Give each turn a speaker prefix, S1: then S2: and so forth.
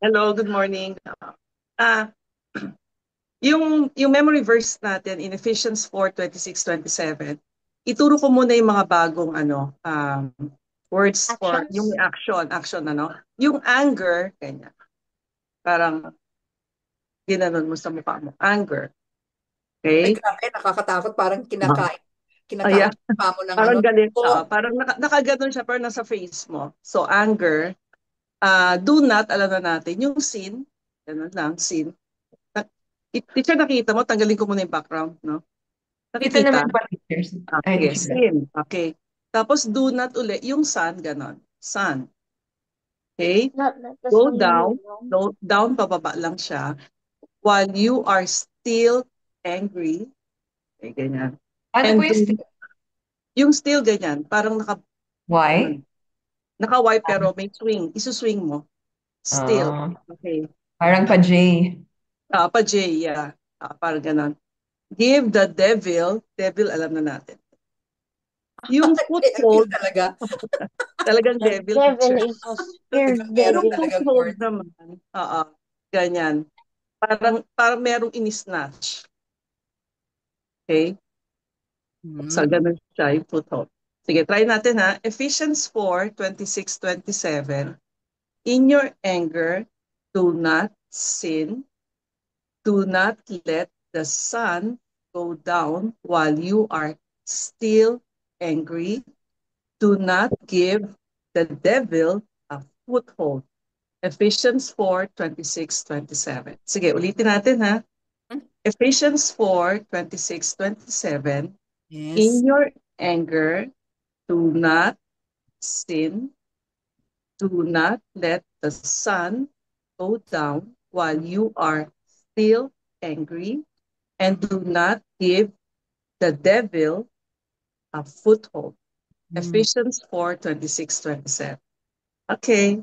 S1: Hello, good morning. Ah, yung memory verse natin in Ephesians 4:26-27, ituro ko muna yung mga bagong words for yung
S2: Actions?
S1: action Yung anger, kanya. Parang ginanon mo sa mukha mo. Anger,
S2: Ay,
S1: okay?
S2: grabe, nakakatakot. Parang
S1: Ah.
S2: kinakain
S1: Ayan,
S2: pa mo ng
S1: parang
S2: ano.
S1: galit.
S2: Oh,
S1: Parang nakaganon siya pero nasa face mo. So anger, do not, alam na natin, yung sin, ganun lang, sin. Na- Teacher, nakita mo, tanggalin ko muna yung background, no?
S2: kita
S1: Nakikita?
S2: naman pa teachers. Ay,
S1: Sige,
S2: teacher.
S1: sin. Okay. Tapos do not uli, yung sun, ganon. Sun. Okay?
S2: Tapos
S1: Go down.
S2: manghihilom.
S1: Go down, pababa lang siya. While you are still angry. Okay, ganyan.
S2: Ano po
S1: And
S2: yung
S1: do, yung still ganyan, parang
S2: why?
S1: ano, naka-wipe pero may swing. Isuswing mo. Still.
S2: Ah,
S1: Okay.
S2: parang pa J.
S1: Pa-J, yeah. Parang ganon. Give the devil, devil alam na natin. Yung
S2: Devil
S1: foothold,
S2: talaga.
S1: talagang
S2: The
S1: devil
S2: devil
S1: teacher.
S2: is a
S1: Yung
S2: scared
S1: yung
S2: devil. Talagang
S1: foothold
S2: word.
S1: naman, ganyan. Parang merong ini-snatch. Okay? So,
S2: Hmm.
S1: ganun siya yung foothold. Sige, try natin ha. Ephesians 4:26-27. In your anger, do not sin. Do not let the sun go down while you are still angry. Do not give the devil a foothold. Ephesians 4:26-27. Sige, ulitin natin ha. Ephesians 4:26-27.
S2: Yes.
S1: In your anger, do not sin. Do not let the sun go down while you are still angry. And do not give the devil a foothold.
S2: Hmm.
S1: Ephesians 4:26-27. Okay.